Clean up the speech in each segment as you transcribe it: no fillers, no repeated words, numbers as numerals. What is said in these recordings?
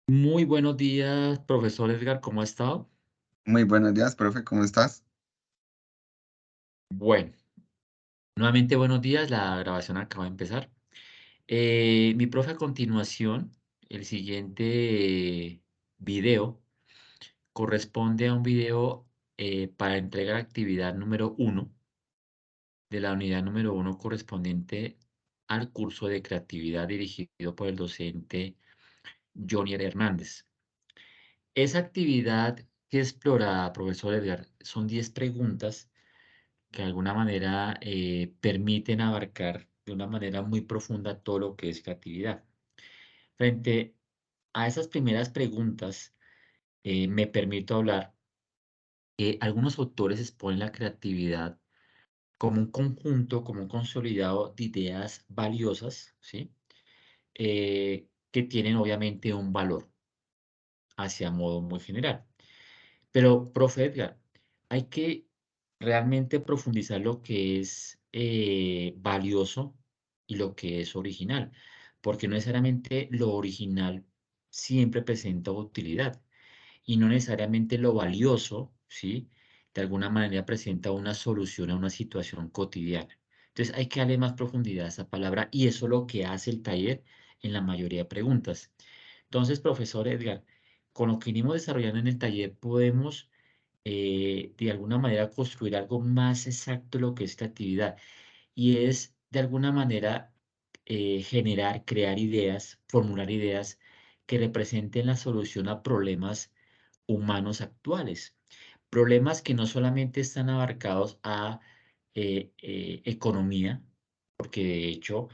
Muy buenos días, profesor Edgar, ¿cómo ha estado? Muy buenos días, profe, ¿cómo estás? Bueno, nuevamente buenos días, la grabación acaba de empezar. Mi profe, a continuación, el siguiente video corresponde a un video para entregar actividad número uno de la unidad número uno correspondiente al curso de creatividad dirigido por el docente Jonier Hernández. Esa actividad que explora, profesor Edgar, son 10 preguntas que de alguna manera permiten abarcar de una manera muy profunda todo lo que es creatividad. Frente a esas primeras preguntas, me permito hablar que algunos autores exponen la creatividad como un conjunto, como un consolidado de ideas valiosas, ¿sí? Que tienen obviamente un valor hacia modo muy general. Pero, profe Edgar, hay que realmente profundizar lo que es valioso y lo que es original, porque no necesariamente lo original siempre presenta utilidad y no necesariamente lo valioso, ¿sí? De alguna manera presenta una solución a una situación cotidiana. Entonces hay que darle más profundidad a esa palabra y eso es lo que hace el taller en la mayoría de preguntas. Entonces, profesor Edgar, con lo que venimos desarrollando en el taller podemos de alguna manera construir algo más exacto de lo que es esta actividad y es de alguna manera generar, crear ideas, formular ideas que representen la solución a problemas humanos actuales. Problemas que no solamente están abarcados a economía, porque de hecho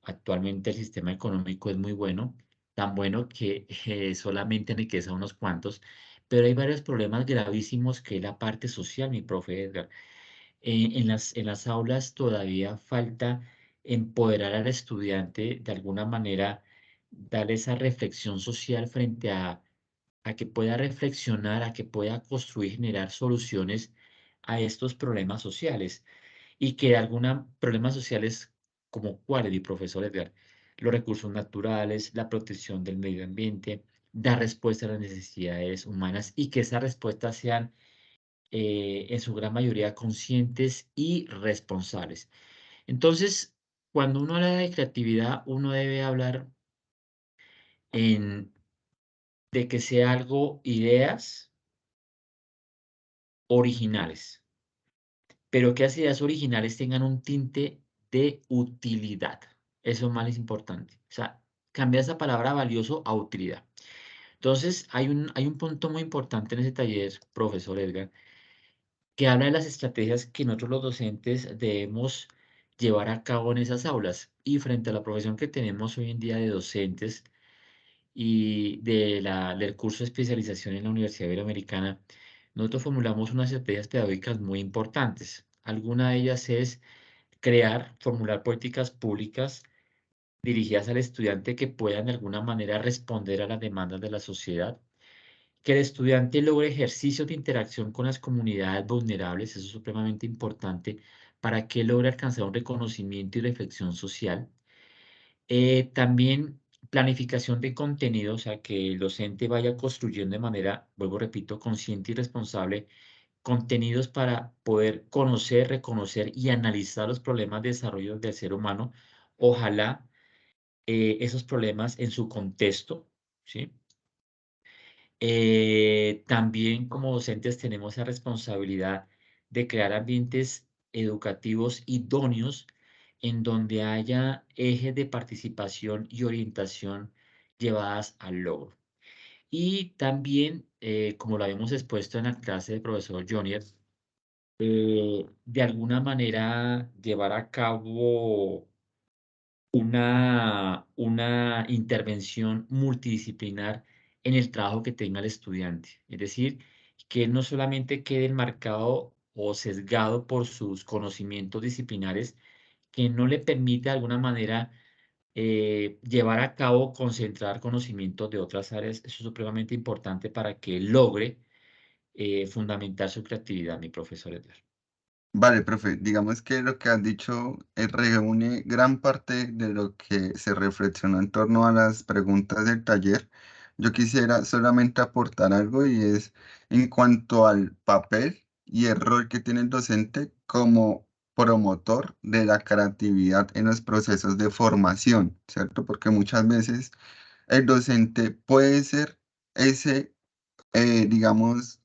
actualmente el sistema económico es muy bueno, tan bueno que solamente enriquece a unos cuantos, pero hay varios problemas gravísimos que es la parte social, mi profe Edgar. En las aulas todavía falta empoderar al estudiante, de alguna manera, darle esa reflexión social frente a que pueda reflexionar, a que pueda construir, generar soluciones a estos problemas sociales y que algunos problemas sociales como cuáles, mi profesor Edgar, los recursos naturales, la protección del medio ambiente, dar respuesta a las necesidades humanas y que esas respuestas sean en su gran mayoría conscientes y responsables. Entonces, cuando uno habla de creatividad, uno debe hablar en, de que sea algo, ideas originales, pero que esas ideas originales tengan un tinte de utilidad. Eso es más importante. O sea, cambiar esa palabra valioso a utilidad. Entonces, hay un punto muy importante en ese taller, profesor Edgar, que habla de las estrategias que nosotros los docentes debemos llevar a cabo en esas aulas. Y frente a la profesión que tenemos hoy en día de docentes y del curso de especialización en la Universidad Iberoamericana, nosotros formulamos unas estrategias pedagógicas muy importantes. Alguna de ellas es formular políticas públicas dirigidas al estudiante que puedan de alguna manera responder a las demandas de la sociedad, que el estudiante logre ejercicios de interacción con las comunidades vulnerables, eso es supremamente importante para que logre alcanzar un reconocimiento y reflexión social. También planificación de contenido, o sea, que el docente vaya construyendo de manera, vuelvo, repito, consciente y responsable contenidos para poder conocer, reconocer y analizar los problemas de desarrollo del ser humano. Ojalá esos problemas en su contexto, ¿sí? También como docentes tenemos la responsabilidad de crear ambientes educativos idóneos en donde haya ejes de participación y orientación llevadas al logro. Y también, como lo habíamos expuesto en la clase del profesor Jonier, de alguna manera llevar a cabo una intervención multidisciplinar en el trabajo que tenga el estudiante. Es decir, que él no solamente quede enmarcado o sesgado por sus conocimientos disciplinares, que no le permite de alguna manera llevar a cabo, concentrar conocimientos de otras áreas. Eso es supremamente importante para que él logre fundamentar su creatividad, mi profesor Edgar. Vale, profe, digamos que lo que has dicho reúne gran parte de lo que se reflexionó en torno a las preguntas del taller, yo quisiera solamente aportar algo y es en cuanto al papel y el rol que tiene el docente como promotor de la creatividad en los procesos de formación, ¿cierto? Porque muchas veces el docente puede ser ese digamos,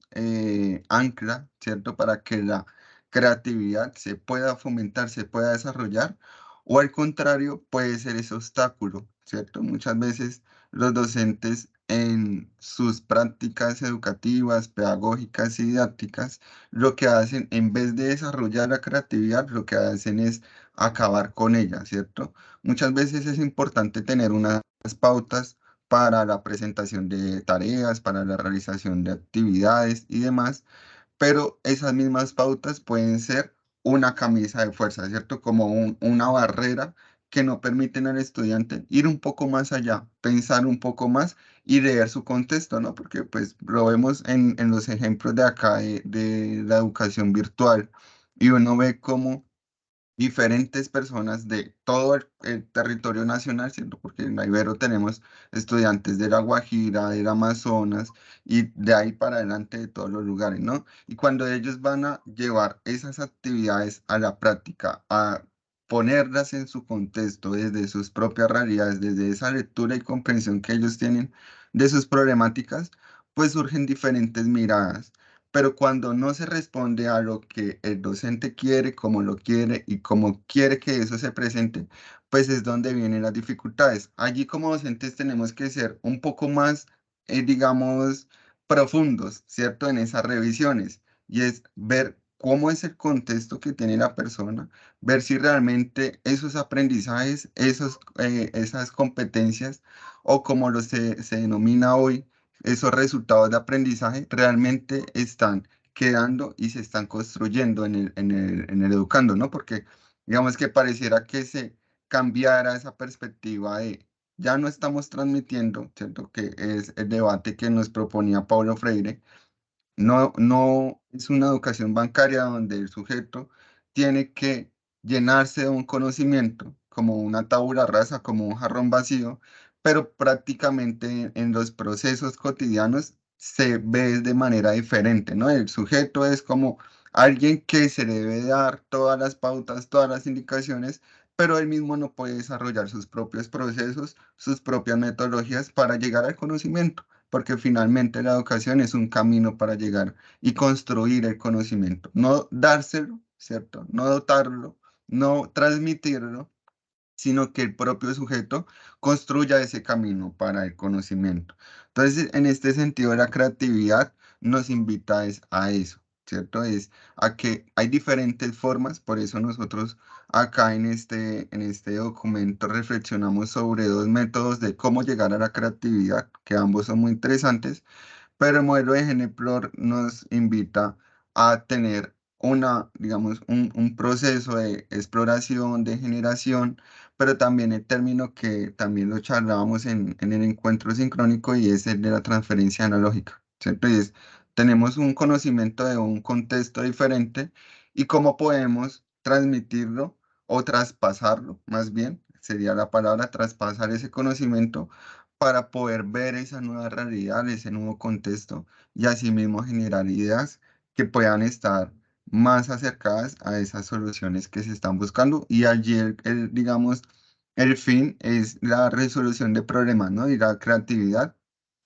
ancla, ¿cierto? Para que la creatividad se pueda fomentar, se pueda desarrollar, o al contrario, puede ser ese obstáculo, ¿cierto? Muchas veces los docentes en sus prácticas educativas, pedagógicas y didácticas, lo que hacen, en vez de desarrollar la creatividad, lo que hacen es acabar con ella, ¿cierto? Muchas veces es importante tener unas pautas para la presentación de tareas, para la realización de actividades y demás, pero esas mismas pautas pueden ser una camisa de fuerza, ¿cierto? Como una barrera que no permiten al estudiante ir un poco más allá, pensar un poco más y leer su contexto, ¿no? Porque pues lo vemos en los ejemplos de acá de la educación virtual y uno ve cómo diferentes personas de todo el territorio nacional, ¿cierto? Porque en la Ibero tenemos estudiantes de La Guajira, del Amazonas y de ahí para adelante de todos los lugares, ¿no? Y cuando ellos van a llevar esas actividades a la práctica, a ponerlas en su contexto desde sus propias realidades, desde esa lectura y comprensión que ellos tienen de sus problemáticas, pues surgen diferentes miradas, pero cuando no se responde a lo que el docente quiere, como lo quiere y como quiere que eso se presente, pues es donde vienen las dificultades. Allí como docentes tenemos que ser un poco más, digamos, profundos, ¿cierto? En esas revisiones y es ver cómo es el contexto que tiene la persona, ver si realmente esos aprendizajes, esas competencias o como se denomina hoy, esos resultados de aprendizaje realmente están quedando y se están construyendo en el educando, ¿no? Porque digamos que pareciera que se cambiara esa perspectiva de ya no estamos transmitiendo, ¿cierto? Que es el debate que nos proponía Paulo Freire. No, no es una educación bancaria donde el sujeto tiene que llenarse de un conocimiento, como una tabula rasa, como un jarrón vacío, pero prácticamente en los procesos cotidianos se ve de manera diferente, ¿no? El sujeto es como alguien que se le debe dar todas las pautas, todas las indicaciones, pero él mismo no puede desarrollar sus propios procesos, sus propias metodologías para llegar al conocimiento porque finalmente la educación es un camino para llegar y construir el conocimiento, no dárselo, ¿cierto? No dotarlo, no transmitirlo, sino que el propio sujeto construya ese camino para el conocimiento. Entonces, en este sentido, la creatividad nos invita a eso, ¿cierto? Es a que hay diferentes formas, por eso nosotros acá en este documento reflexionamos sobre dos métodos de cómo llegar a la creatividad, que ambos son muy interesantes, pero el modelo de Genepler nos invita a tener digamos, un proceso de exploración, de generación, pero también el término que también lo charlábamos en el encuentro sincrónico y es el de la transferencia analógica, ¿cierto? Y es, tenemos un conocimiento de un contexto diferente y cómo podemos transmitirlo o traspasarlo, más bien, sería la palabra traspasar ese conocimiento para poder ver esa nueva realidad, ese nuevo contexto y asimismo generar ideas que puedan estar más acercadas a esas soluciones que se están buscando. Y allí, digamos, el fin es la resolución de problemas, ¿no? Y la creatividad,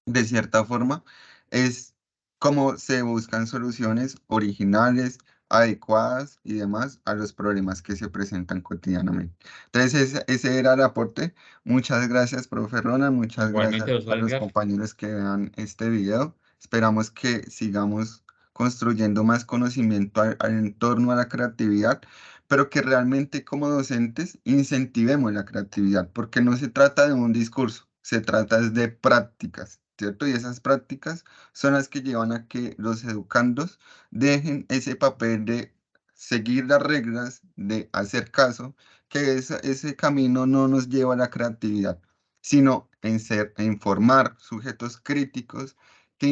de cierta forma, es como se buscan soluciones originales, adecuadas y demás a los problemas que se presentan cotidianamente. Entonces, ese era el aporte. Muchas gracias, profe Ronald. Muchas Igualmente, gracias a doctor los Edgar. compañeros que vean este video. Esperamos que sigamos construyendo más conocimiento en torno a la creatividad, pero que realmente como docentes incentivemos la creatividad, porque no se trata de un discurso, se trata es de prácticas, ¿cierto? Y esas prácticas son las que llevan a que los educandos dejen ese papel de seguir las reglas, de hacer caso, que ese camino no nos lleva a la creatividad, sino en formar sujetos críticos que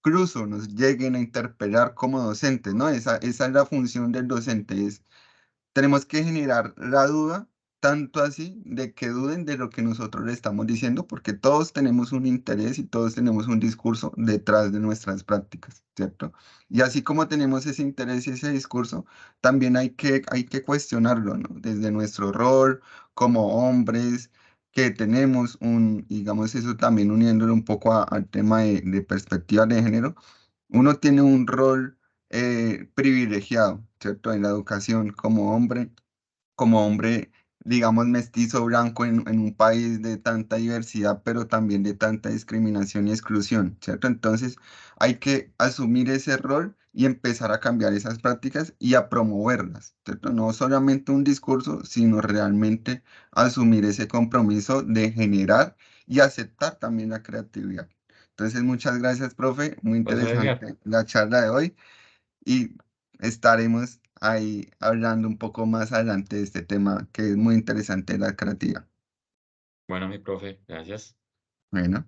incluso nos lleguen a interpelar como docentes, ¿no? Esa es la función del docente, tenemos que generar la duda, tanto así de que duden de lo que nosotros le estamos diciendo, porque todos tenemos un interés y todos tenemos un discurso detrás de nuestras prácticas, ¿cierto? Y así como tenemos ese interés y ese discurso, también hay que cuestionarlo, ¿no? Desde nuestro rol como hombres, que tenemos digamos eso también uniéndolo un poco al tema de perspectiva de género, uno tiene un rol privilegiado, ¿cierto? En la educación como hombre, digamos, mestizo blanco en un país de tanta diversidad, pero también de tanta discriminación y exclusión, ¿cierto? Entonces, hay que asumir ese rol y empezar a cambiar esas prácticas y a promoverlas, ¿cierto? No solamente un discurso, sino realmente asumir ese compromiso de generar y aceptar también la creatividad. Entonces, muchas gracias, profe. Muy Profesor Edgar, interesante la charla de hoy y estaremos ahí hablando un poco más adelante de este tema que es muy interesante, la creatividad. bueno, mi profe, gracias. Bueno.